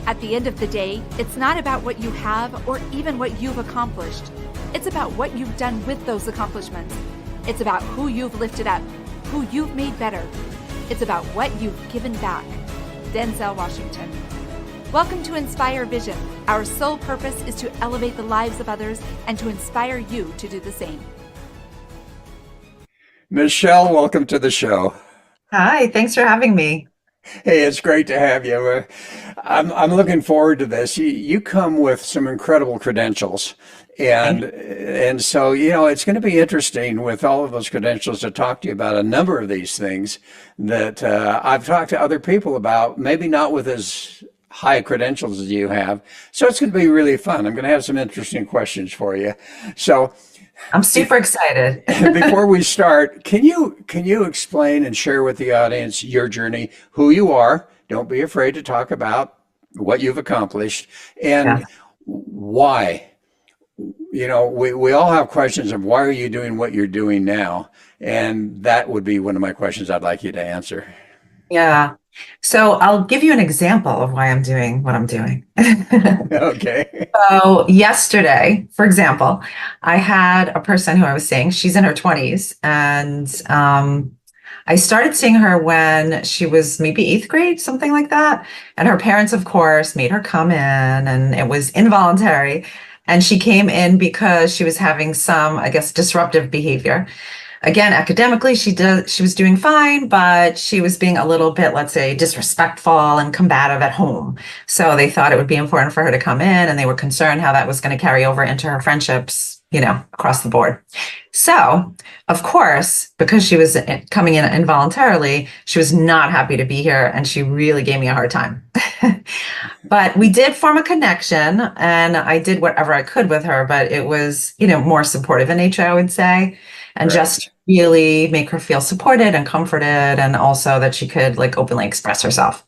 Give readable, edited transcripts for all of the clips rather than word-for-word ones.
At the end of the day, it's not about what you have or even what you've accomplished. It's about what you've done with those accomplishments. It's about who you've lifted up, who you've made better. It's about what you've given back. Denzel Washington. Welcome to Inspire Vision. Our sole purpose is to elevate the lives of others and to inspire you to do the same. Michelle, welcome to the show. Hi, thanks for having me. Hey, it's great to have you. I'm looking forward to this. You come with some incredible credentials, and so it's going to be interesting with all of those credentials to talk to you about a number of these things that I've talked to other people about, maybe not with as high credentials as you have. So it's going to be really fun. I'm going to have some interesting questions for you. So. I'm super excited. Before we start, can you explain and share with the audience your journey, who you are? Don't be afraid to talk about what you've accomplished Yeah. and why. We all have questions of why are you doing what you're doing now? And that would be one of my questions I'd like you to answer. Yeah. So I'll give you an example of why I'm doing what I'm doing. Okay. So yesterday, for example, I had a person who I was seeing, she's in her 20s, and I started seeing her when she was maybe eighth grade, something like that. And her parents, of course, made her come in, and it was involuntary. And she came in because she was having some, I guess, disruptive behavior. Again, academically, she was doing fine, but she was being a little bit, let's say, disrespectful and combative at home. So they thought it would be important for her to come in, and they were concerned how that was going to carry over into her friendships, across the board. So, of course, because she was coming in involuntarily, she was not happy to be here, and she really gave me a hard time. But we did form a connection, and I did whatever I could with her, but it was, more supportive in nature, I would say, and Right. just really make her feel supported and comforted, and also that she could like openly express herself.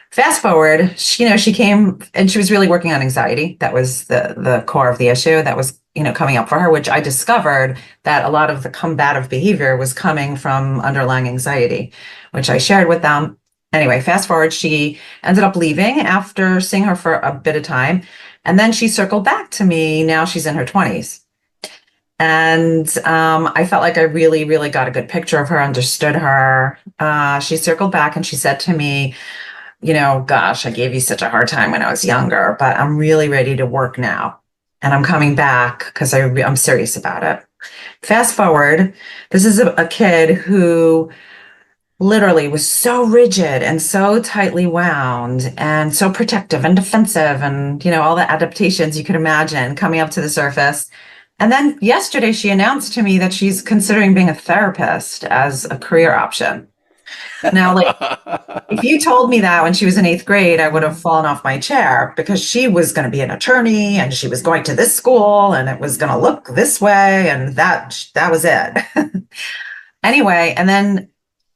Fast forward, she came and she was really working on anxiety. That was the core of the issue that was, coming up for her, which I discovered that a lot of the combative behavior was coming from underlying anxiety, which I shared with them. Anyway, fast forward, she ended up leaving after seeing her for a bit of time. And then she circled back to me. Now she's in her 20s. And I felt like I really, really got a good picture of her, understood her. She circled back and she said to me, gosh, I gave you such a hard time when I was younger, but I'm really ready to work now. And I'm coming back because I'm serious about it. Fast forward, this is a kid who literally was so rigid and so tightly wound and so protective and defensive and, all the adaptations you could imagine coming up to the surface. And then yesterday she announced to me that she's considering being a therapist as a career option. Now, like, if you told me that when she was in eighth grade, I would have fallen off my chair because she was going to be an attorney and she was going to this school and it was going to look this way. And that was it. Anyway, and then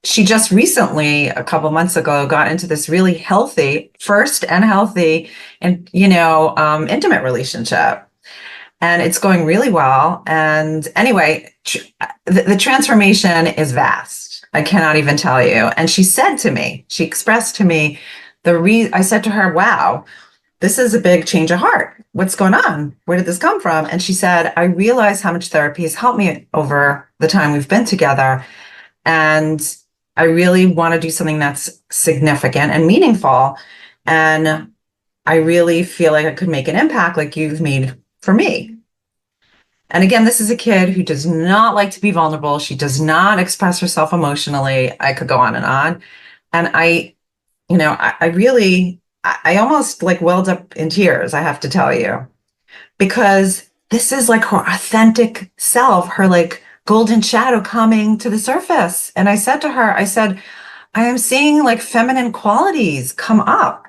she just recently, a couple months ago, got into this really healthy, first and healthy, and, intimate relationship. And it's going really well. And anyway, the transformation is vast. I cannot even tell you. And she expressed to me I said to her, wow, this is a big change of heart. What's going on? Where did this come from? And she said, I realize how much therapy has helped me over the time we've been together. And I really want to do something that's significant and meaningful. And I really feel like I could make an impact like you've made for me. And again, this is a kid who does not like to be vulnerable. She does not express herself emotionally. I could go on and on. And I almost like welled up in tears, I have to tell you, because this is like her authentic self, her like golden shadow coming to the surface. And I said to her, I am seeing like feminine qualities come up.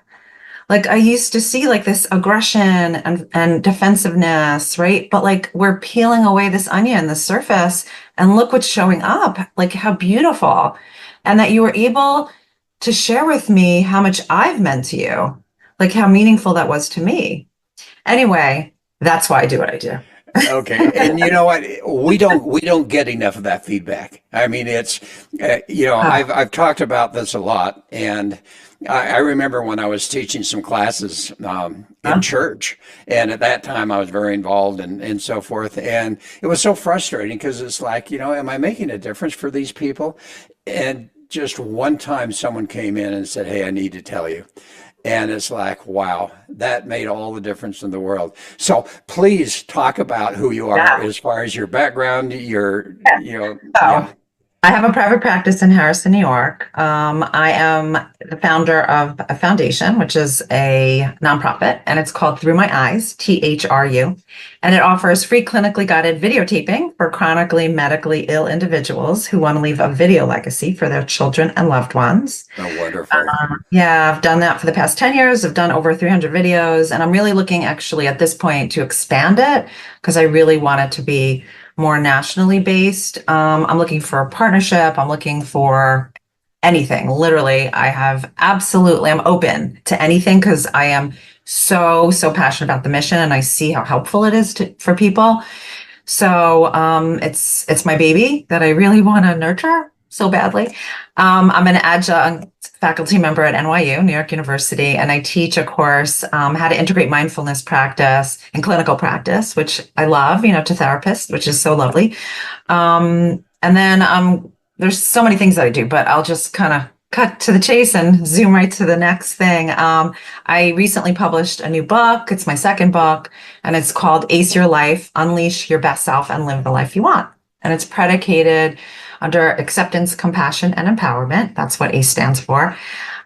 Like I used to see like this aggression and defensiveness, right? But like we're peeling away this onion, the surface, and look what's showing up. Like how beautiful. And that you were able to share with me how much I've meant to you, like how meaningful that was to me. Anyway, that's why I do what I do. Okay, and you know what? We don't get enough of that feedback. I mean, it's I've talked about this a lot, and I remember when I was teaching some classes in Huh? church, and at that time I was very involved and so forth, and it was so frustrating because it's like, am I making a difference for these people? And just one time someone came in and said, "Hey, I need to tell you." And it's like, wow, that made all the difference in the world. So please talk about who you are Yeah. as far as your background, So I have a private practice in Harrison, New York. I am the founder of a foundation, which is a nonprofit, and it's called Through My Eyes, THRU. And it offers free clinically guided videotaping for chronically medically ill individuals who want to leave a video legacy for their children and loved ones. oh, wonderful. Yeah, I've done that for the past 10 years. I've done over 300 videos, and I'm really looking actually at this point to expand it because I really want it to be more nationally based. I'm looking for a partnership. I'm looking for anything. Literally, I'm open to anything because I am so passionate about the mission and I see how helpful it is for people. So it's my baby that I really want to nurture so badly. I'm an adjunct faculty member at NYU, New York University, and I teach a course how to integrate mindfulness practice and clinical practice, which I love, to therapists, which is so lovely. And then there's so many things that I do, but I'll just kind of cut to the chase and zoom right to the next thing. I recently published a new book. It's my second book, and it's called Ace Your Life, Unleash Your Best Self and Live the Life You Want. And it's predicated under acceptance, compassion, and empowerment. That's what ACE stands for.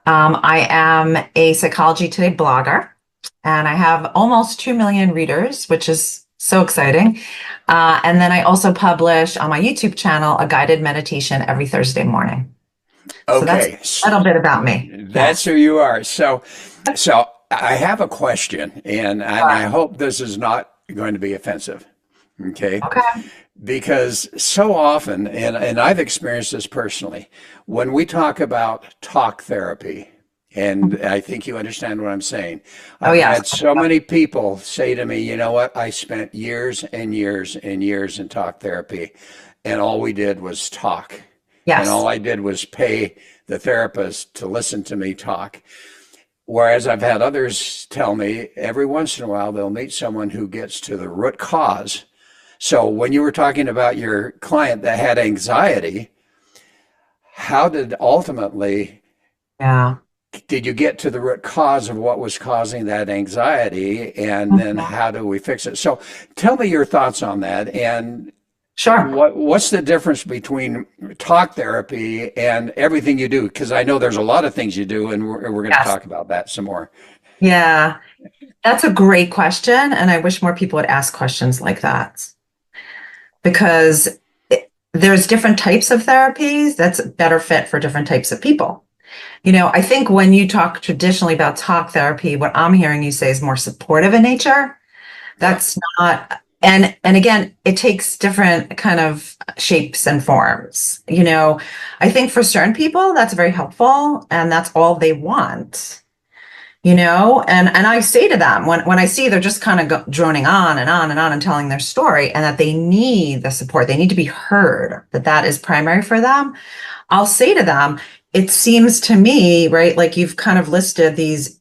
I am a Psychology Today blogger, and I have almost 2 million readers, which is so exciting. And then I also publish on my YouTube channel a guided meditation every Thursday morning. So that's Okay, a little bit about me. Yeah. that's who you are. So I have a question, and I hope this is not going to be offensive. Okay. Okay. Because so often, and I've experienced this personally, when we talk about talk therapy, and I think you understand what I'm saying, Oh, I've yes. had so many people say to me, you know what, I spent years and years and years in talk therapy, and all we did was talk. And Yes. all I did was pay the therapist to listen to me talk. Whereas I've had others tell me every once in a while they'll meet someone who gets to the root cause. So when you were talking about your client that had anxiety, how Yeah. did you get to the root cause of what was causing that anxiety? And then Mhm. how do we fix it? So tell me your thoughts on that. And Sure. what's the difference between talk therapy and everything you do? Because I know there's a lot of things you do, and we're going to Yes. talk about that some more. Yeah. That's a great question. And I wish more people would ask questions like that because there's different types of therapies that's better fit for different types of people. I think when you talk traditionally about talk therapy, what I'm hearing you say is more supportive in nature. Yeah. That's not, and again, it takes different kind of shapes and forms. I think for certain people that's very helpful and that's all they want. And I say to them when I see they're just kind of droning on and on and on and telling their story and that they need the support, they need to be heard, that is primary for them. I'll say to them, it seems to me, right, like you've kind of listed these,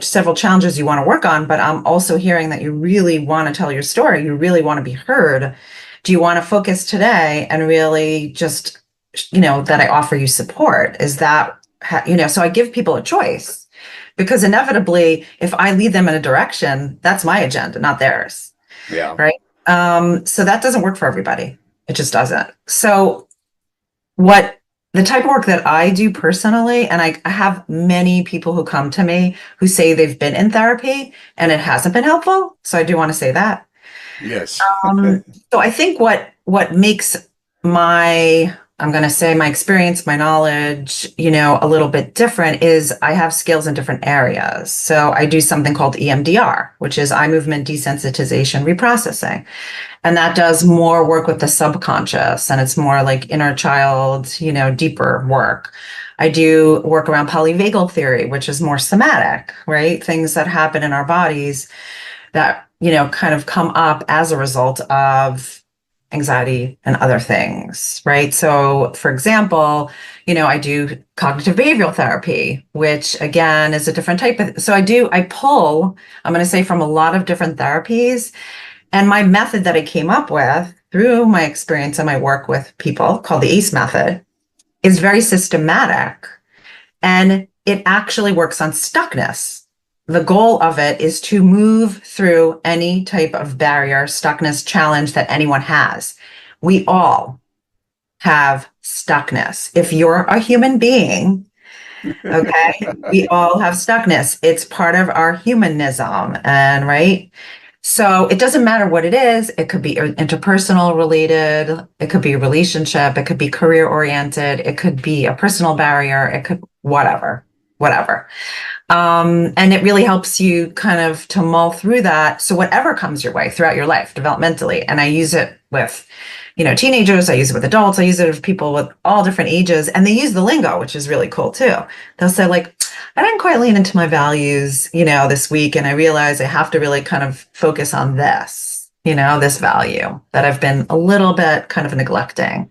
several challenges you want to work on, but I'm also hearing that you really want to tell your story. You really want to be heard. Do you want to focus today and really just, that I offer you support? Is that, so I give people a choice because inevitably, if I lead them in a direction, that's my agenda, not theirs. Yeah. Right. So that doesn't work for everybody. It just doesn't. So what the type of work that I do personally, and I have many people who come to me who say they've been in therapy and it hasn't been helpful. So I do want to say that. Yes. Um, so I think what makes I'm going to say my experience, my knowledge, a little bit different is I have skills in different areas. So I do something called EMDR, which is eye movement desensitization reprocessing. And that does more work with the subconscious and it's more like inner child, deeper work. I do work around polyvagal theory, which is more somatic, right? Things that happen in our bodies that, kind of come up as a result of anxiety and other things, right? So, for example, I do cognitive behavioral therapy, which again is a different type of, so I pull, I'm going to say, from a lot of different therapies. And my method that I came up with through my experience and my work with people, called the ACE method, is very systematic, and it actually works on stuckness. The goal of it is to move through any type of barrier, stuckness, challenge that anyone has. We all have stuckness. If you're a human being, okay, we all have stuckness. It's part of our humanism, and right. So it doesn't matter what it is. It could be interpersonal related. It could be a relationship. It could be career oriented. It could be a personal barrier. It could whatever. And it really helps you kind of to mull through that. So whatever comes your way throughout your life developmentally, and I use it with, teenagers, I use it with adults, I use it with people with all different ages, and they use the lingo, which is really cool too. They'll say like, I didn't quite lean into my values, this week, and I realized I have to really kind of focus on this, this value that I've been a little bit kind of neglecting.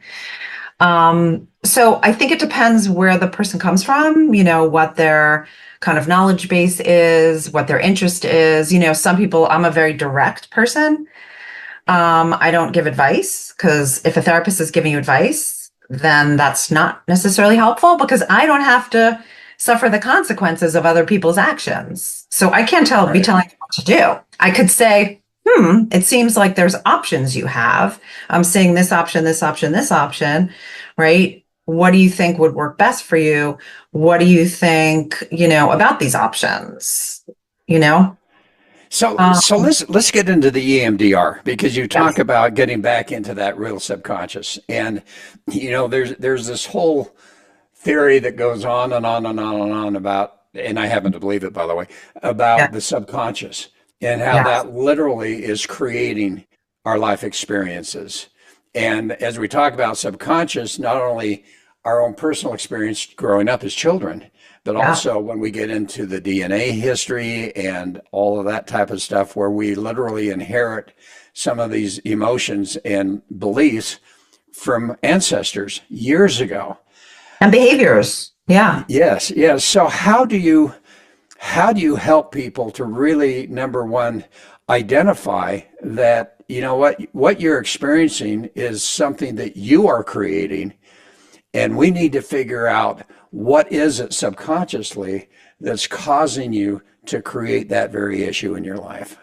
So I think it depends where the person comes from, what their kind of knowledge base is, what their interest is. Some people, I'm a very direct person. I don't give advice, because if a therapist is giving you advice, then that's not necessarily helpful, because I don't have to suffer the consequences of other people's actions. So I can't be telling you what to do. I could say, it seems like there's options you have. I'm seeing this option, this option, this option, right? What do you think would work best for you? What do you think, about these options? So let's get into the EMDR, because you talk Yes. about getting back into that real subconscious, and there's this whole theory that goes on and on and on and on about, and I happen to believe it, by the way, Yeah. about the subconscious and how Yeah. that literally is creating our life experiences. And as we talk about subconscious, not only our own personal experience growing up as children, but Yeah. also when we get into the DNA history and all of that type of stuff, where we literally inherit some of these emotions and beliefs from ancestors years ago. And behaviors. Yeah. Yes, yes. So how do you help people to really, number one, identify that, what you're experiencing is something that you are creating, and we need to figure out what is it subconsciously that's causing you to create that very issue in your life.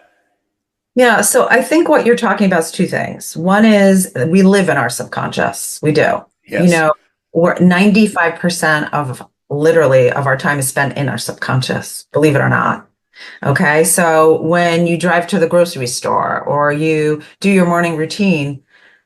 Yeah. So I think what you're talking about is two things. One is we live in our subconscious. We do. You Yes. know, we're 95% of literally of our time is spent in our subconscious, believe it or not. Okay. So when you drive to the grocery store or you do your morning routine,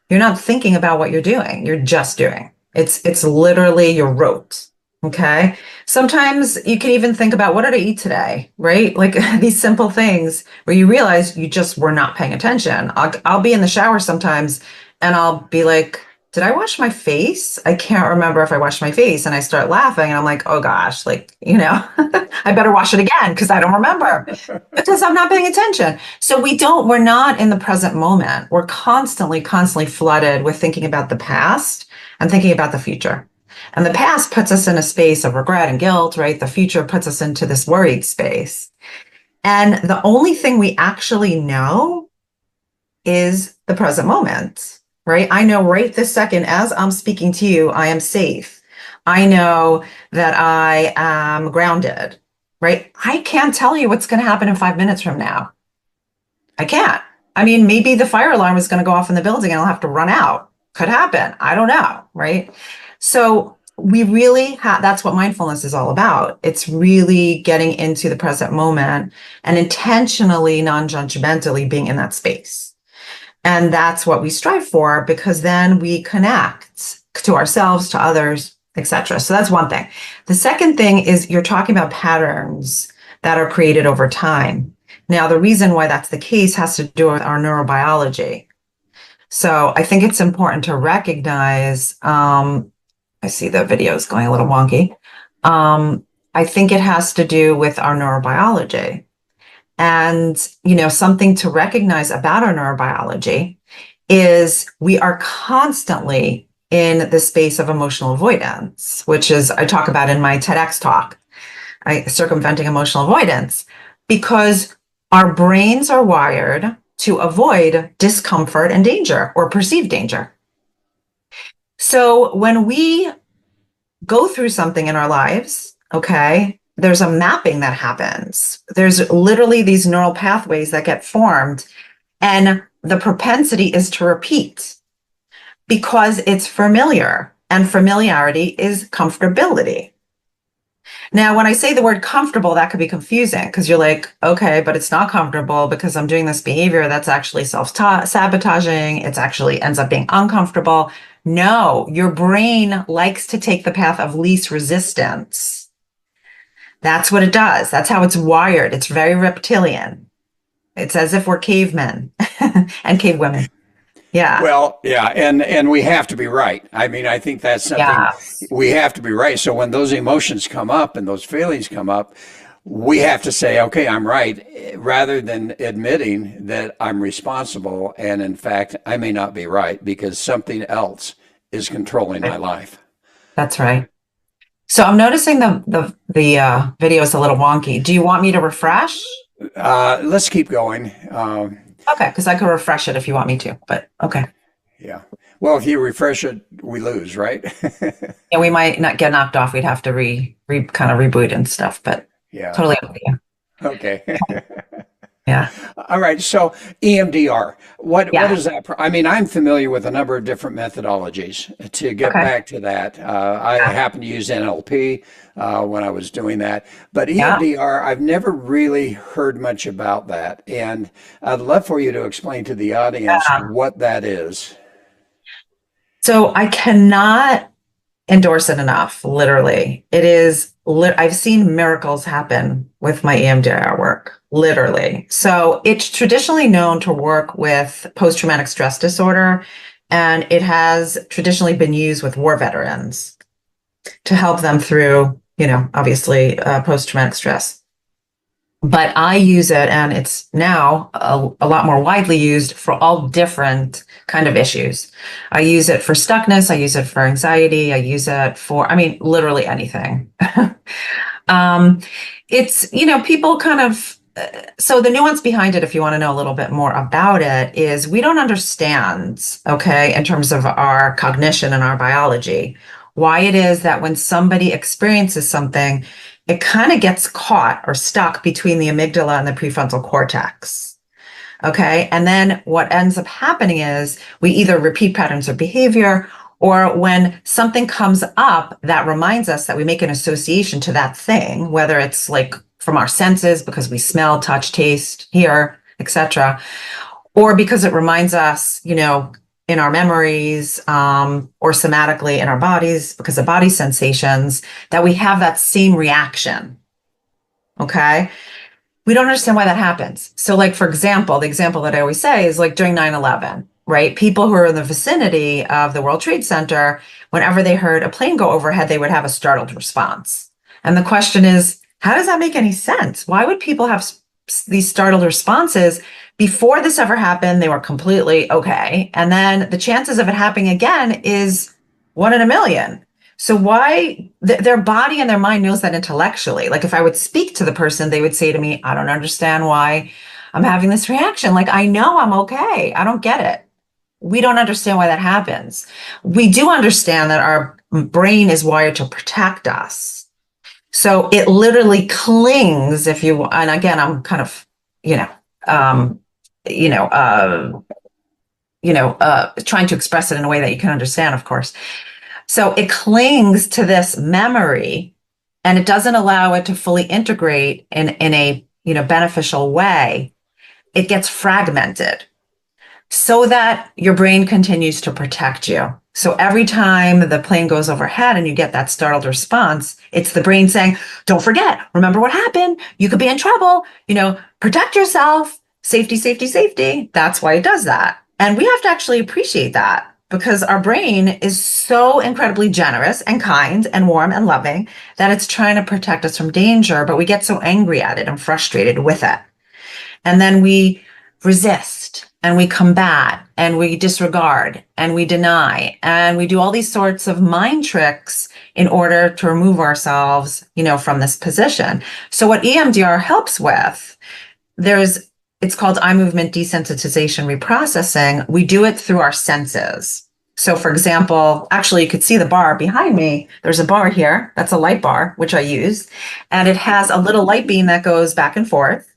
you're not thinking about what you're doing. You're just doing. It's literally your rote. Okay. Sometimes you can even think about, what did I eat today? Right? Like these simple things where you realize you just were not paying attention. I'll be in the shower sometimes and I'll be like, did I wash my face? I can't remember if I washed my face. And I start laughing and I'm like, oh gosh, like, I better wash it again because I don't remember, because I'm not paying attention. So we're not in the present moment. We're constantly flooded with thinking about the past and thinking about the future. And the past puts us in a space of regret and guilt, right? The future puts us into this worried space. And the only thing we actually know is the present moment, right? I know right this second, as I'm speaking to you, I am safe. I know that I am grounded, right? I can't tell you what's going to happen in 5 minutes from now. I can't. I mean, maybe the fire alarm is going to go off in the building and I'll have to run out. Could happen. I don't know, right? So we really that's what mindfulness is all about. It's really getting into the present moment and intentionally, non-judgmentally being in that space. And that's what we strive for, because then we connect to ourselves, to others, etc. So that's one thing. The second thing is you're talking about patterns that are created over time. Now, the reason why that's the case has to do with our neurobiology. So I think it's important to recognize, I see the video is going a little wonky. I think it has to do with our neurobiology. And, something to recognize about our neurobiology is we are constantly in the space of emotional avoidance, which is, I talk about in my TEDx talk, circumventing emotional avoidance, because our brains are wired to avoid discomfort and danger or perceived danger. So when we go through something in our lives, okay, there's a mapping that happens. There's literally these neural pathways that get formed, and the propensity is to repeat because it's familiar, and familiarity is comfortability. Now, when I say the word comfortable, that could be confusing because you're like, okay, but it's not comfortable because I'm doing this behavior that's actually self-sabotaging. It's actually ends up being uncomfortable. No, your brain likes to take the path of least resistance. That's what it does. That's how it's wired. It's very reptilian. It's as if we're cavemen and cavewomen. Yeah. Well, yeah, and we have to be right. I mean, I think that's something Yes. we have to be right. So when those emotions come up and those feelings come up, we have to say, okay, I'm right, rather than admitting that I'm responsible. And in fact, I may not be right because something else is controlling my life. That's right. So I'm noticing the video is a little wonky. Do you want me to refresh? Let's keep going. Okay, because I could refresh it if you want me to, but okay. Yeah. Well, if you refresh it, we lose, right? Yeah, we might not get knocked off. We'd have to kind of reboot and stuff, but Yeah. totally up to you. Okay. Yeah. All right. So EMDR, what Yeah. is that? I mean, I'm familiar with a number of different methodologies. To get Okay. back to that, I Yeah. happen to use NLP when I was doing that, but Yeah. EMDR, I've never really heard much about that, and I'd love for you to explain to the audience Yeah. what that is. So I cannot endorse it enough, literally. It is, I've seen miracles happen with my EMDR work, literally. So it's traditionally known to work with post-traumatic stress disorder, and it has traditionally been used with war veterans to help them through, obviously post-traumatic stress. But I use it, and it's now a lot more widely used for all different kind of issues. I use it for stuckness. I use it for anxiety. I use it for, I mean, literally anything. um, it's, people kind of, so the nuance behind it, if you want to know a little bit more about it, is we don't understand, okay, in terms of our cognition and our biology, why it is that when somebody experiences something, it kind of gets caught or stuck between the amygdala and the prefrontal cortex. Okay. And then what ends up happening is we either repeat patterns of behavior, or when something comes up that reminds us that we make an association to that thing, whether it's like from our senses because we smell, touch, taste, hear, etc., or because it reminds us, in our memories, or somatically in our bodies because of body sensations, that we have that same reaction. Okay. We don't understand why that happens. So, like, for example, the example that I always say is like during 9/11, right? People who are in the vicinity of the World Trade Center, whenever they heard a plane go overhead, they would have a startled response. And the question is, how does that make any sense? Why would people have these startled responses? Before this ever happened, they were completely okay. And then the chances of it happening again is 1 in a million. So why their body and their mind knows that intellectually? Like if I would speak to the person, they would say to me, I don't understand why I'm having this reaction. Like, I know I'm okay. I don't get it. We don't understand why that happens. We do understand that our brain is wired to protect us. So it literally clings, if you, and again, I'm kind of, um, you know, uh, trying to express it in a way that you can understand, of course. So it clings to this memory, and it doesn't allow it to fully integrate in a beneficial way. It gets fragmented so that your brain continues to protect you. So every time the plane goes overhead and you get that startled response, it's the brain saying, don't forget, remember what happened. You could be in trouble, protect yourself, safety, safety, safety. That's why it does that. And we have to actually appreciate that because our brain is so incredibly generous and kind and warm and loving that it's trying to protect us from danger, but we get so angry at it and frustrated with it. And then we resist and we combat and we disregard and we deny and we do all these sorts of mind tricks in order to remove ourselves, from this position. So what EMDR helps with, it's called eye movement desensitization reprocessing. We do it through our senses. So for example, actually you could see the bar behind me. There's a bar here. That's a light bar, which I use. And it has a little light beam that goes back and forth.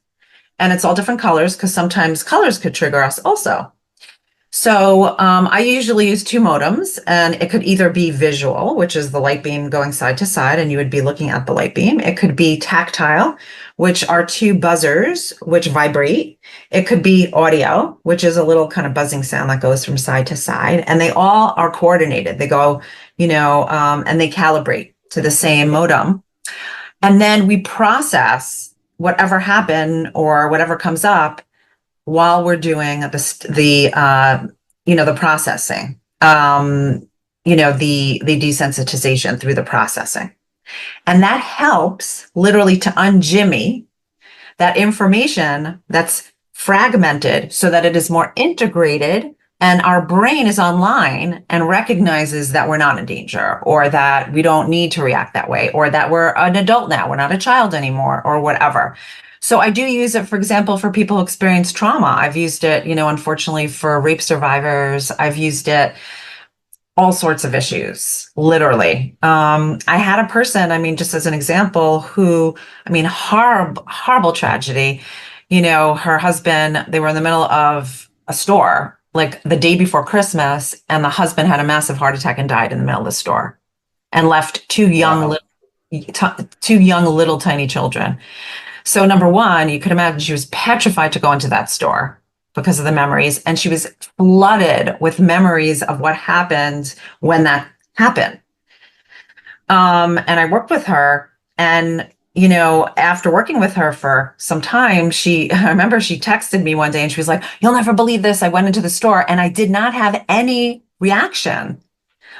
And it's all different colors because sometimes colors could trigger us also. So I usually use two modems, and it could either be visual, which is the light beam going side to side, and you would be looking at the light beam. It could be tactile, which are two buzzers which vibrate. It could be audio, which is a little kind of buzzing sound that goes from side to side, and they all are coordinated. They go, and they calibrate to the same modem. And then we process whatever happened or whatever comes up while we're doing the processing, the desensitization through the processing. And that helps literally to unjimmy that information that's fragmented so that it is more integrated and our brain is online and recognizes that we're not in danger, or that we don't need to react that way, or that we're an adult now, we're not a child anymore, or whatever. So I do use it, for example, for people who experience trauma. I've used it, unfortunately, for rape survivors. I've used it all sorts of issues, literally. I had a person, just as an example, who, horrible tragedy. Her husband, they were in the middle of a store, like the day before Christmas, and the husband had a massive heart attack and died in the middle of the store and left two young little tiny children. So number one, you could imagine she was petrified to go into that store because of the memories. And she was flooded with memories of what happened when that happened. And I worked with her, and, after working with her for some time, I remember she texted me one day and she was like, "You'll never believe this. I went into the store and I did not have any reaction.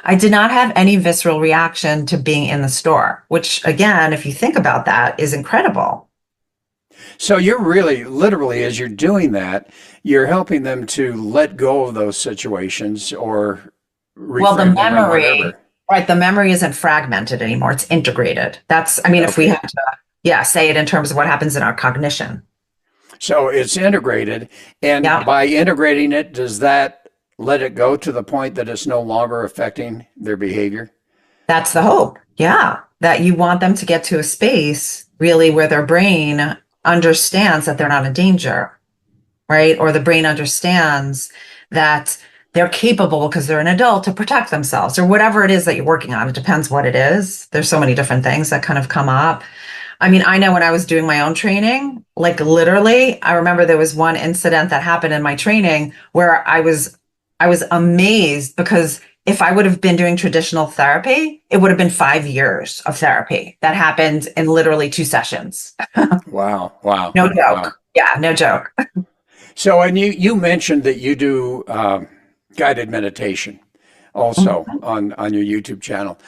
I did not have any visceral reaction to being in the store," which, again, if you think about that, is incredible. So you're really, literally, as you're doing that, you're helping them to let go of those situations or reframe The them or memory, whatever. right? The memory isn't fragmented anymore. It's integrated. That's, if we Okay. had to, say it in terms of what happens in our cognition. So it's integrated, and Yeah. by integrating it, does that let it go to the point that it's no longer affecting their behavior? That's the hope. Yeah. That you want them to get to a space really where their brain understands that they're not in danger, right? Or the brain understands that they're capable because they're an adult to protect themselves, or whatever it is that you're working on. It depends what it is. There's so many different things that kind of come up. I know when I was doing my own training, like literally, I remember there was one incident that happened in my training where I was amazed, because if I would have been doing traditional therapy, it would have been 5 years of therapy that happened in literally 2 sessions. Wow. Wow. No joke. Wow. Yeah, no joke. So, and you mentioned that you do guided meditation also on your YouTube channel.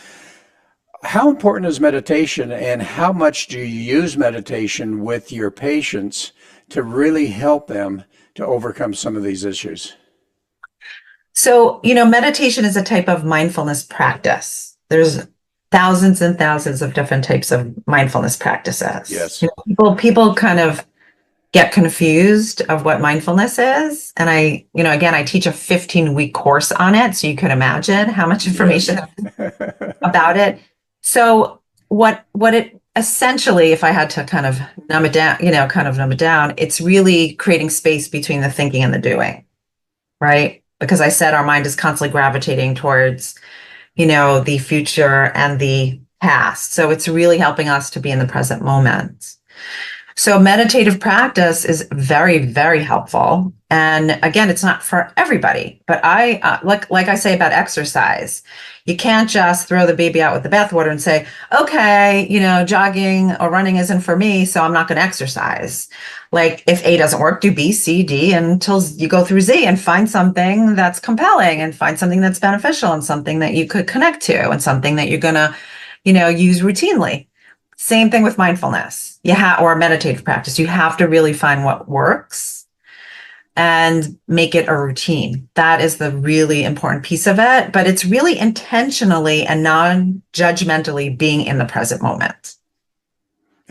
How important is meditation, and how much do you use meditation with your patients to really help them to overcome some of these issues? So, meditation is a type of mindfulness practice. There's thousands and thousands of different types of mindfulness practices. Yes. People kind of get confused of what mindfulness is. And I teach a 15-week course on it. So you can imagine how much information about it. So what it essentially, if I had to kind of numb it down, it's really creating space between the thinking and the doing, right? Because I said our mind is constantly gravitating towards, the future and the past. So it's really helping us to be in the present moment. So meditative practice is very, very helpful. And again, it's not for everybody, but I like I say about exercise, you can't just throw the baby out with the bathwater and say, okay, jogging or running isn't for me, so I'm not going to exercise. Like if A doesn't work, do B, C, D until you go through Z and find something that's compelling and find something that's beneficial and something that you could connect to and something that you're going to, use routinely. Same thing with mindfulness. Or meditative practice. You have to really find what works and make it a routine. That is the really important piece of it. But it's really intentionally and non-judgmentally being in the present moment.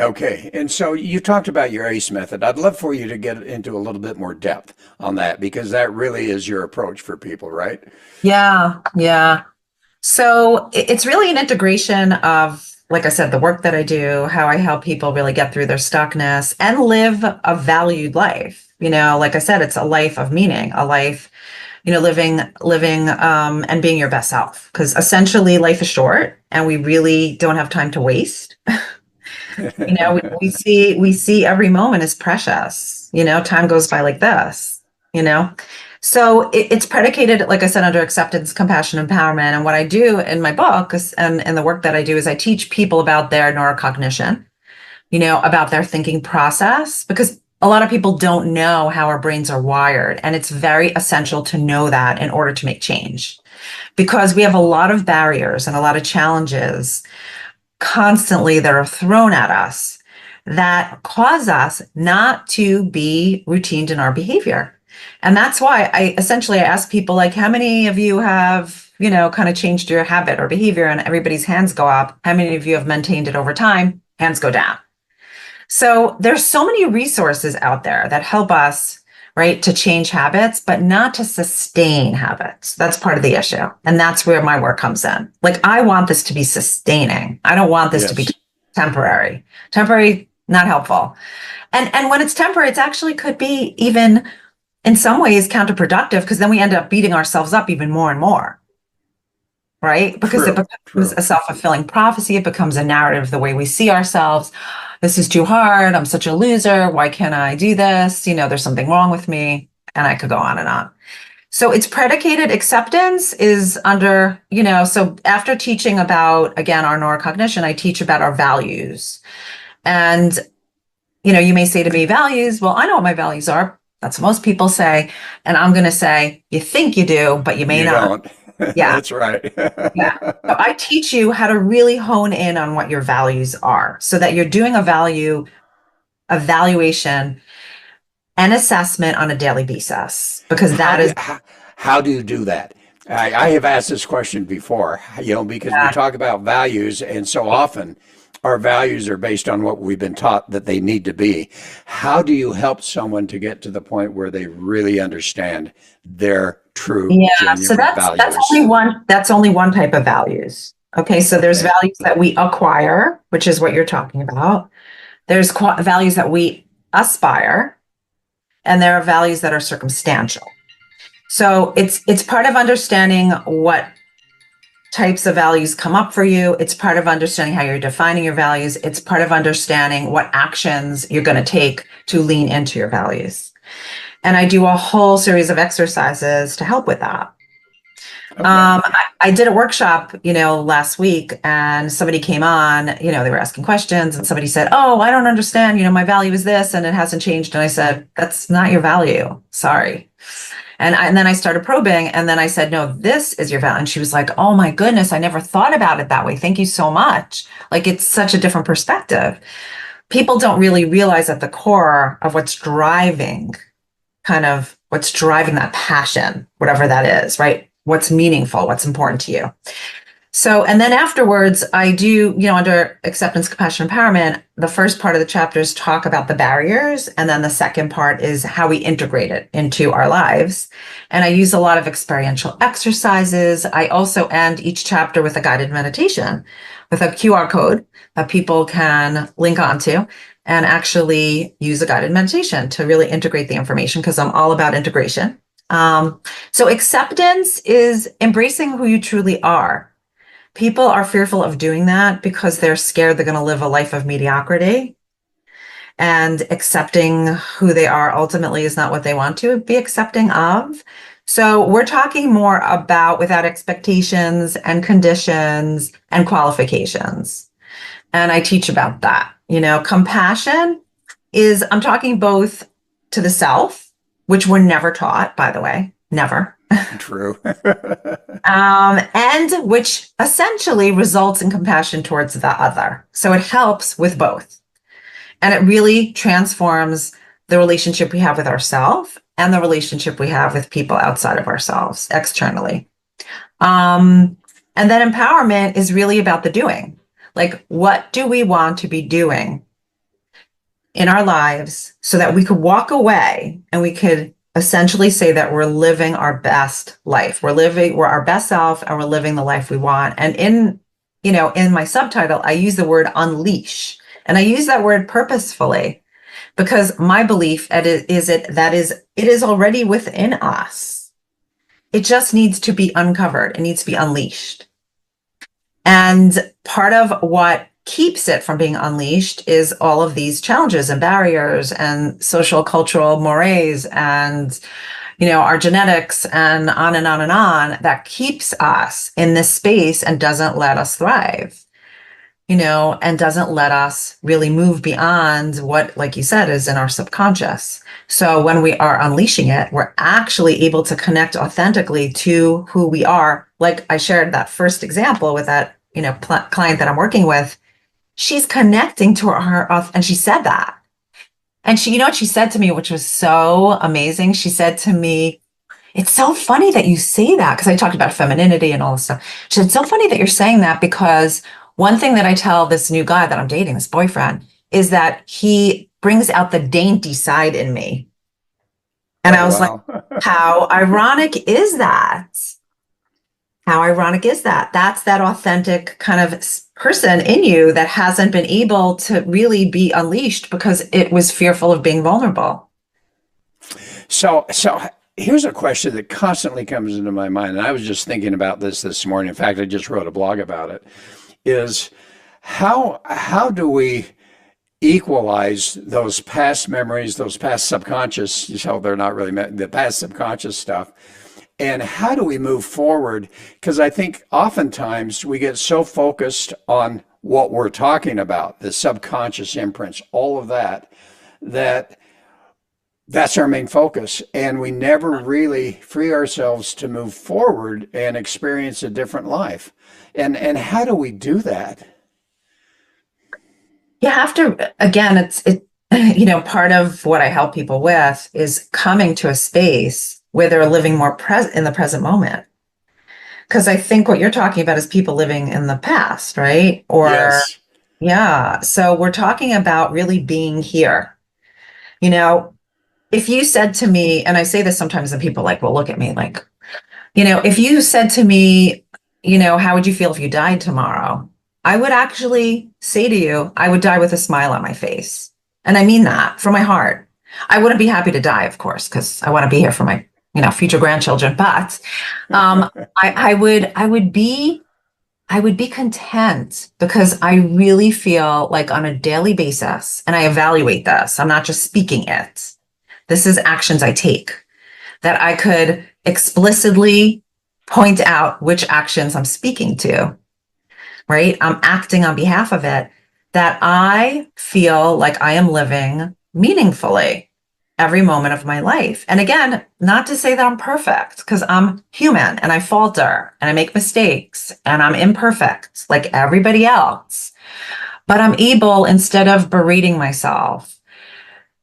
Okay. And so you talked about your ACE method. I'd love for you to get into a little bit more depth on that because that really is your approach for people, right? Yeah, yeah. So it's really an integration of, like I said, the work that I do, how I help people really get through their stuckness and live a valued life. Like I said, it's a life of meaning, a life, living, and being your best self. Because essentially life is short and we really don't have time to waste. We see every moment is precious. Time goes by like this, you know. So it's predicated, like I said, under acceptance, compassion, empowerment. And what I do in my book and the work that I do is I teach people about their neurocognition, about their thinking process, because a lot of people don't know how our brains are wired. And it's very essential to know that in order to make change, because we have a lot of barriers and a lot of challenges constantly that are thrown at us that cause us not to be routined in our behavior. And that's why I ask people, like, how many of you have, kind of changed your habit or behavior? And everybody's hands go up. How many of you have maintained it over time? Hands go down. So there's so many resources out there that help us, right, to change habits, but not to sustain habits. That's part of the issue. And that's where my work comes in. Like, I want this to be sustaining. I don't want this to be Yes. temporary. Temporary, not helpful. And when it's temporary, it actually could be even in some ways counterproductive, because then we end up beating ourselves up even more and more, right? Because it True. becomes True. a self-fulfilling prophecy. It becomes a narrative, the way we see ourselves. This is too hard. I'm such a loser. Why can't I do this? There's something wrong with me. And I could go on and on. So it's predicated acceptance is under, so after teaching about, again, our neurocognition, I teach about our values. And, you may say to me, values, well, I know what my values are. That's what most people say. And I'm going to say, you think you do, but you may You not. don't. Yeah. That's right. Yeah. So I teach you how to really hone in on what your values are so that you're doing a value evaluation and assessment on a daily basis, because How that do is, how do you do that? I have asked this question before, because we yeah, talk about values, and so often our values are based on what we've been taught that they need to be. How do you help someone to get to the point where they really understand their true, yeah. So genuine values? that's only one type of values. Okay. So there's Okay. values that we acquire, which is what you're talking about. There's values that we aspire, and there are values that are circumstantial. So it's part of understanding what types of values come up for you. It's part of understanding how you're defining your values. It's part of understanding what actions you're going to take to lean into your values. And I do a whole series of exercises to help with that. Okay. I did a workshop, last week, and somebody came on, they were asking questions, and somebody said, "Oh, I don't understand, my value is this and it hasn't changed." And I said, "That's not your value. Sorry." And then I started probing, and then I said, "No, this is your value." And she was like, "Oh my goodness, I never thought about it that way. Thank you so much." Like, it's such a different perspective. People don't really realize at the core of what's driving that passion, whatever that is, right? What's meaningful, what's important to you. So, and then afterwards, I do, under acceptance, compassion, empowerment, the first part of the chapters talk about the barriers. And then the second part is how we integrate it into our lives. And I use a lot of experiential exercises. I also end each chapter with a guided meditation with a QR code that people can link onto and actually use a guided meditation to really integrate the information, because I'm all about integration. So acceptance is embracing who you truly are. People are fearful of doing that because they're scared they're going to live a life of mediocrity, and accepting who they are ultimately is not what they want to be accepting of. So we're talking more about without expectations and conditions and qualifications. And I teach about that. Compassion is, I'm talking both to the self, which we're never taught, by the way, never. True. And which essentially results in compassion towards the other. So it helps with both. And it really transforms the relationship we have with ourselves and the relationship we have with people outside of ourselves externally. And then empowerment is really about the doing. Like, what do we want to be doing in our lives so that we could walk away and we could essentially say that we're living our best life. We're our best self and we're living the life we want. And in my subtitle, I use the word unleash. And I use that word purposefully because my belief it is already within us. It just needs to be uncovered. It needs to be unleashed. And part of what keeps it from being unleashed is all of these challenges and barriers and social cultural mores and our genetics and on and on and on that keeps us in this space and doesn't let us thrive, and doesn't let us really move beyond what, like you said, is in our subconscious. So when we are unleashing it, we're actually able to connect authentically to who we are. Like I shared that first example with that, client that I'm working with. She's connecting to her, and she said that. And she, what she said to me, which was so amazing. She said to me, "It's so funny that you say that," because I talked about femininity and all this stuff. She said, "It's so funny that you're saying that because one thing that I tell this new guy that I'm dating, this boyfriend, is that he brings out the dainty side in me." And I was like, Wow. how ironic is that? How ironic is that? That's that authentic kind of person in you that hasn't been able to really be unleashed because it was fearful of being vulnerable. So here's a question that constantly comes into my mind, and I was just thinking about this morning. In fact, I just wrote a blog about it. Is how do we equalize those past memories, those past subconscious, they're not really the past subconscious stuff, and how do we move forward? Because I think oftentimes we get so focused on what we're talking about, the subconscious imprints, all of that, that's our main focus. And we never really free ourselves to move forward and experience a different life. And how do we do that? You have to, again, part of what I help people with is coming to a space where they're living more present in the present moment. Because I think what you're talking about is people living in the past, right? Or, Yes. yeah. So we're talking about really being here. You know, if you said to me, and I say this sometimes and people will look at me like, if you said to me, how would you feel if you died tomorrow? I would actually say to you, I would die with a smile on my face. And I mean that from my heart. I wouldn't be happy to die, of course, because I want to be here for my, future grandchildren. But I would be content because I really feel like on a daily basis, and I evaluate this, I'm not just speaking it. This is actions I take that I could explicitly point out which actions I'm speaking to, right? I'm acting on behalf of it, that I feel like I am living meaningfully every moment of my life. And again, not to say that I'm perfect, because I'm human and I falter and I make mistakes and I'm imperfect like everybody else. But I'm able, instead of berating myself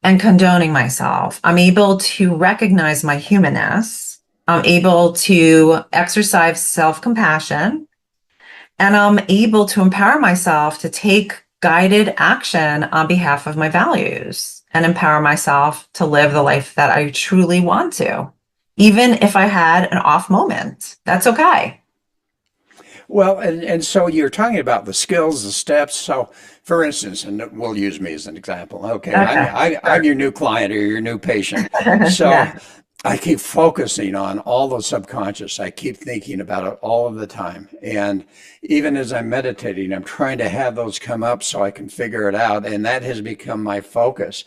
and condoning myself, I'm able to recognize my humanness. I'm able to exercise self-compassion, and I'm able to empower myself to take guided action on behalf of my values and empower myself to live the life that I truly want to. Even if I had an off moment, that's okay. Well, and so you're talking about the skills, the steps. So, for instance, and we'll use me as an example. Okay, Okay. I'm your new client or your new patient. So Yeah. I keep focusing on all the subconscious. I keep thinking about it all of the time. And even as I'm meditating, I'm trying to have those come up so I can figure it out. And that has become my focus.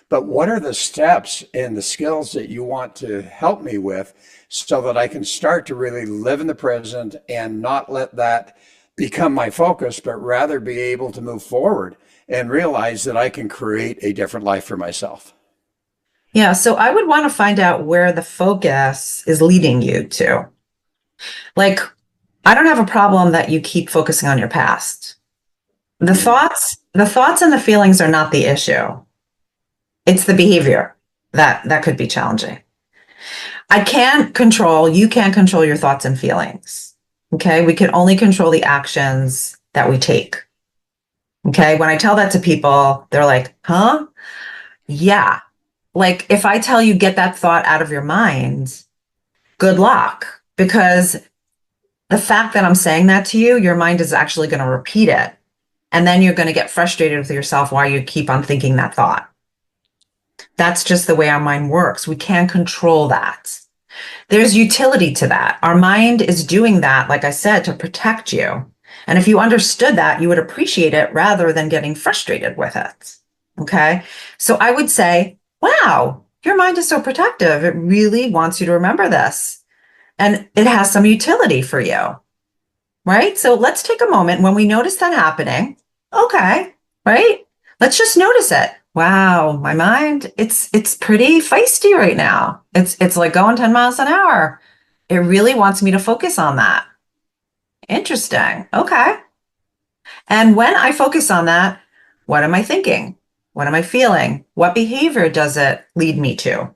But what are the steps and the skills that you want to help me with so that I can start to really live in the present and not let that become my focus, but rather be able to move forward and realize that I can create a different life for myself? Yeah, so I would want to find out where the focus is leading you to. Like, I don't have a problem that you keep focusing on your past. Hmm. The thoughts and the feelings are not the issue. It's the behavior that could be challenging. You can't control your thoughts and feelings. Okay. We can only control the actions that we take. Okay. When I tell that to people, they're like, huh? Yeah. Like if I tell you get that thought out of your mind, good luck. Because the fact that I'm saying that to you, your mind is actually going to repeat it. And then you're going to get frustrated with yourself while you keep on thinking that thought. That's just the way our mind works. We can't control that. There's utility to that. Our mind is doing that, like I said, to protect you. And if you understood that, you would appreciate it rather than getting frustrated with it. Okay. So I would say, wow, your mind is so protective. It really wants you to remember this. And it has some utility for you. Right. So let's take a moment when we notice that happening. Okay. Right. Let's just notice it. Wow, my mind, it's pretty feisty right now. It's like going 10 miles an hour. It really wants me to focus on that. Interesting. Okay. And when I focus on that, what am I thinking? What am I feeling? What behavior does it lead me to?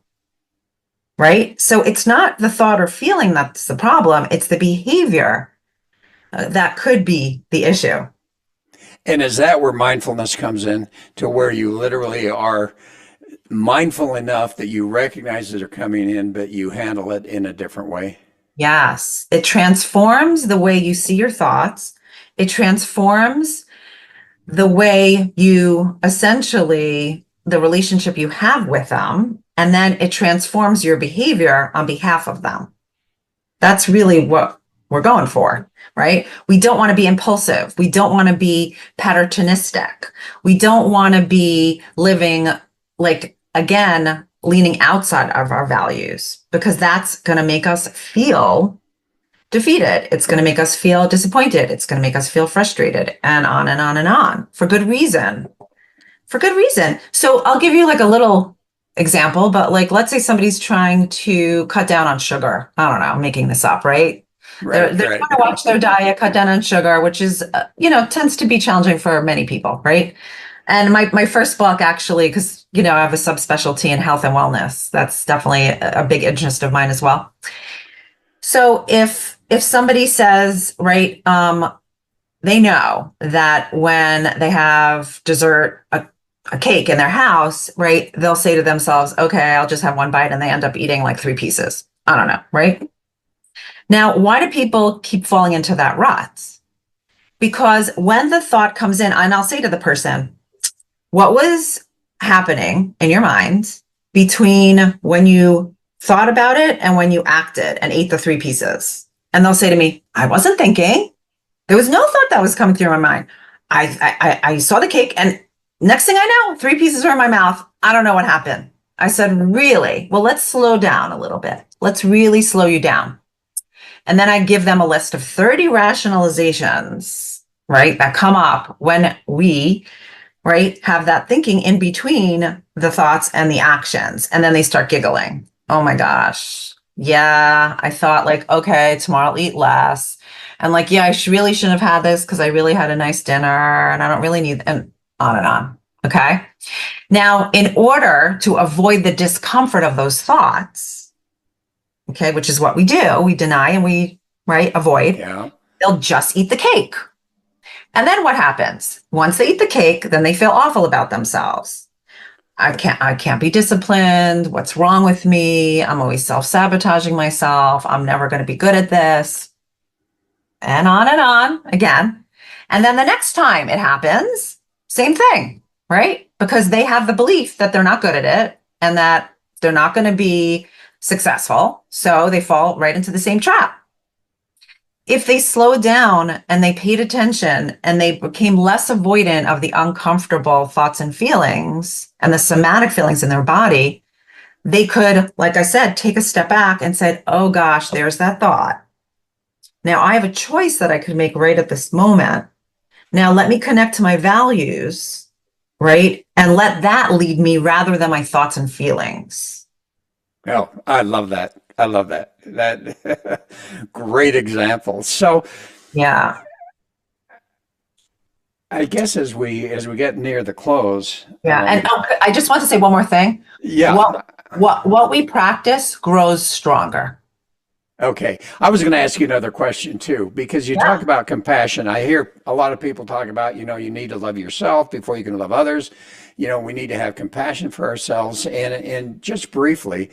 Right? So it's not the thought or feeling that's the problem, it's the behavior that could be the issue. And is that where mindfulness comes in, to where you literally are mindful enough that you recognize that they're coming in, but you handle it in a different way? Yes, it transforms the way you see your thoughts. It transforms the way you essentially, the relationship you have with them, and then it transforms your behavior on behalf of them. That's really what we're going for, right? We don't want to be impulsive. We don't want to be patternistic. We don't want to be living like, again, leaning outside of our values because that's going to make us feel defeated. It's going to make us feel disappointed. It's going to make us feel frustrated and on and on and on for good reason. For good reason. So I'll give you like a little example, but like let's say somebody's trying to cut down on sugar. I don't know, I'm making this up, right? Right, They're right. trying to watch their diet, cut down on sugar, which is tends to be challenging for many people, right? And my first book actually, because I have a subspecialty in health and wellness. That's definitely a big interest of mine as well. So if somebody says, right, they know that when they have dessert, a cake in their house, right, they'll say to themselves, okay, I'll just have one bite, and they end up eating like three pieces. I don't know, right? Now, why do people keep falling into that rut? Because when the thought comes in, and I'll say to the person, what was happening in your mind between when you thought about it and when you acted and ate the three pieces? And they'll say to me, I wasn't thinking. There was no thought that was coming through my mind. I saw the cake, and next thing I know, three pieces are in my mouth. I don't know what happened. I said, really? Well, let's slow down a little bit. Let's really slow you down. And then I give them a list of 30 rationalizations, right, that come up when we, right, have that thinking in between the thoughts and the actions. And then they start giggling. Oh my gosh. Yeah, I thought like, okay, tomorrow I'll eat less. And like, yeah, really shouldn't have had this because I really had a nice dinner and I don't really need, and on and on. Okay. Now, in order to avoid the discomfort of those thoughts, okay, which is what we do, we deny and we, right, avoid, Yeah. they'll just eat the cake. And then what happens? Once they eat the cake, then they feel awful about themselves. I can't be disciplined. What's wrong with me? I'm always self-sabotaging myself. I'm never going to be good at this. And on again. And then the next time it happens, same thing, right? Because they have the belief that they're not good at it and that they're not going to be successful. So they fall right into the same trap. If they slowed down and they paid attention and they became less avoidant of the uncomfortable thoughts and feelings and the somatic feelings in their body, they could, like I said, take a step back and said, oh gosh, there's that thought. Now I have a choice that I could make right at this moment. Now let me connect to my values, right? And let that lead me rather than my thoughts and feelings. Oh, I love that. I love that. That great example. So Yeah. I guess as we get near the close, Yeah. And I just want to say one more thing. yeah. What we practice grows stronger. Okay. I was going to ask you another question too, because you talk Yeah. about compassion. I hear a lot of people talk about, you need to love yourself before you can love others. We need to have compassion for ourselves. And just briefly,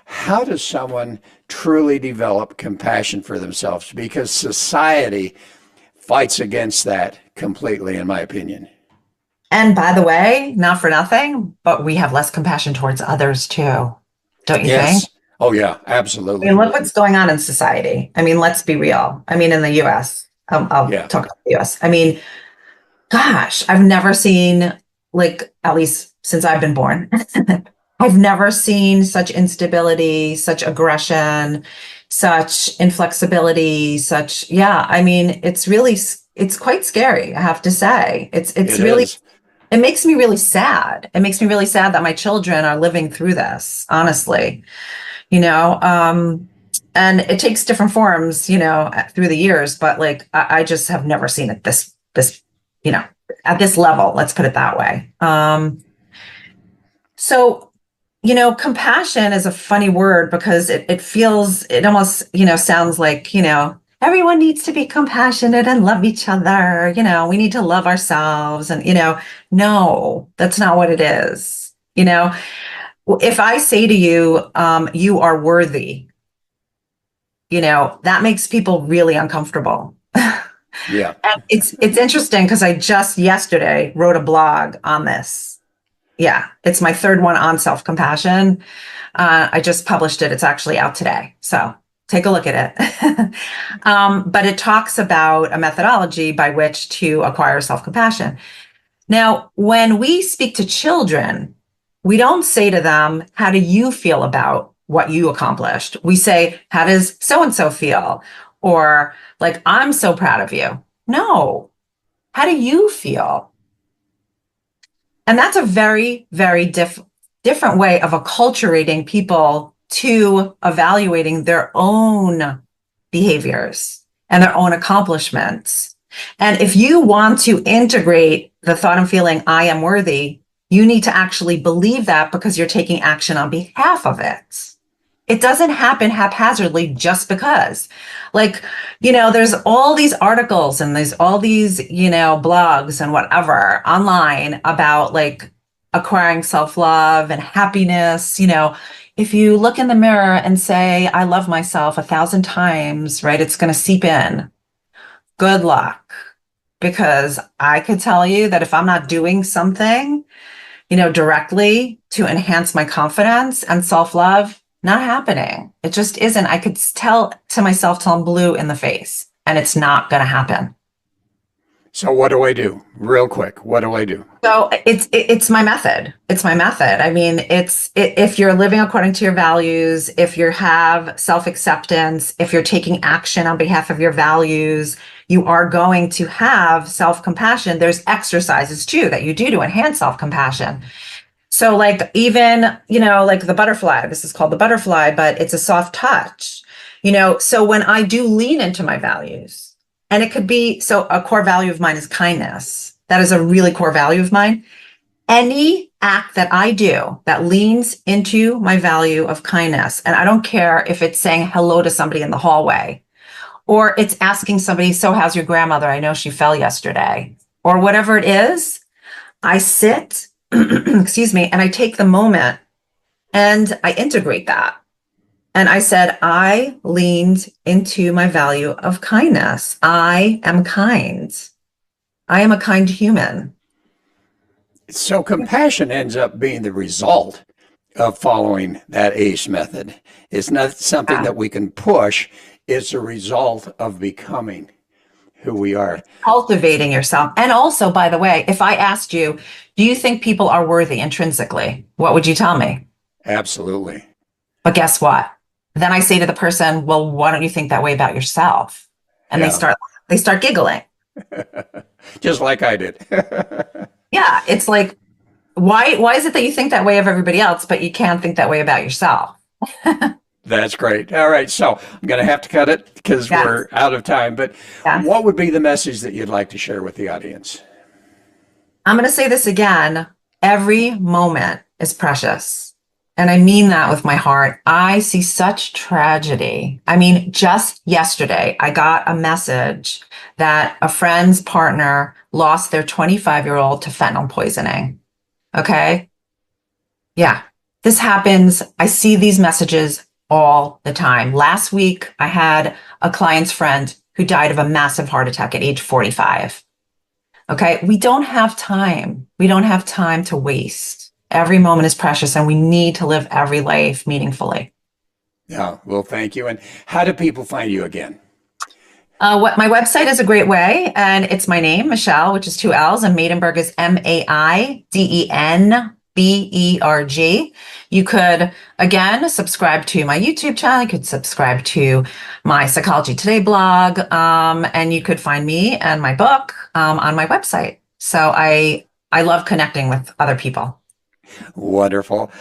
how does someone truly develop compassion for themselves? Because society fights against that completely, in my opinion. And by the way, not for nothing, but we have less compassion towards others too. Don't you think? Yes. Oh, yeah, I mean, absolutely. look what's going on in society. I mean, let's be real. I mean, in the US, I'll Yeah. talk about the US. I mean, gosh, I've never seen, like, at least since I've been born, I've never seen such instability, such aggression, such inflexibility, yeah, I mean, it's quite scary, I have to say. It's It really, is. it makes me really sad. It makes me really sad that my children are living through this, honestly, you know, and it takes different forms, through the years, but like, I just have never seen it this, you know, at this level, let's put it that way. So, compassion is a funny word because it almost, sounds like, everyone needs to be compassionate and love each other. We need to love ourselves. And, no, that's not what it is. If I say to you, you are worthy, that makes people really uncomfortable. Yeah. And it's interesting because I just yesterday wrote a blog on this. Yeah, it's my third one on self-compassion. I just published it. It's actually out today. So take a look at it. But it talks about a methodology by which to acquire self-compassion. Now, when we speak to children, we don't say to them, how do you feel about what you accomplished? We say, how does so and so feel? Or like, I'm so proud of you. No, how do you feel? And that's a very, very different way of acculturating people to evaluating their own behaviors and their own accomplishments. And if you want to integrate the thought and feeling, I am worthy, you need to actually believe that because you're taking action on behalf of it. It doesn't happen haphazardly just because. Like, there's all these articles and there's all these, blogs and whatever online about like acquiring self-love and happiness. If you look in the mirror and say, I love myself 1,000 times, right, it's going to seep in. Good luck. Because I could tell you that if I'm not doing something, directly to enhance my confidence and self-love, not happening. It just isn't. I could tell to myself till I'm blue in the face, and it's not going to happen. So what do I do? Real quick, what do I do? So it's my method. It's my method. I mean, if you're living according to your values, if you have self-acceptance, if you're taking action on behalf of your values, you are going to have self-compassion. There's exercises too that you do to enhance self-compassion. So like even, like the butterfly, this is called the butterfly, but it's a soft touch, so when I do lean into my values, and it could be, so a core value of mine is kindness. That is a really core value of mine. Any act that I do that leans into my value of kindness, and I don't care if it's saying hello to somebody in the hallway, or it's asking somebody, so how's your grandmother? I know she fell yesterday, or whatever it is, I sit, excuse me, and I take the moment and I integrate that. And I said, I leaned into my value of kindness. I am kind. I am a kind human. So compassion ends up being the result of following that ACE method. It's not something Yeah. that we can push. It's a result of becoming who we are. Cultivating yourself. And also, by the way, if I asked you, do you think people are worthy intrinsically? What would you tell me? Absolutely. But guess what? Then I say to the person, well, why don't you think that way about yourself? And they Yeah. start giggling. Just like I did. Yeah, it's like, Why is it that you think that way of everybody else, but you can't think that way about yourself? That's great. All right. So I'm going to have to cut it because Yes, we're out of time. But yes. what would be the message that you'd like to share with the audience? I'm going to say this again. Every moment is precious. And I mean that with my heart. I see such tragedy. I mean, just yesterday, I got a message that a friend's partner lost their 25-year-old to fentanyl poisoning. Okay. Yeah, this happens. I see these messages all the time. Last week, I had a client's friend who died of a massive heart attack at age 45. Okay. We don't have time. We don't have time to waste. Every moment is precious and we need to live every life meaningfully. Yeah. Well, thank you. And how do people find you again? What my website is a great way, and it's my name, Michelle, which is two L's, and Maidenberg is Maidenberg. You could again subscribe to my YouTube channel. You could subscribe to my Psychology Today blog, and you could find me and my book on my website. So I love connecting with other people. Wonderful.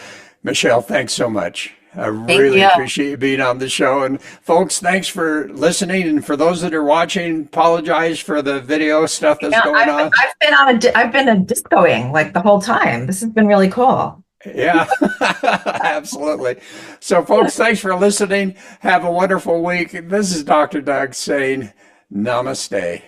Michelle, thanks so much. I Thank really you. appreciate you being on the show. And folks, thanks for listening. And for those that are watching, apologize for the video stuff that's going on. I've been a discoing like the whole time. This has been really cool. Yeah, absolutely. So, folks, thanks for listening. Have a wonderful week. This is Dr. Doug saying namaste.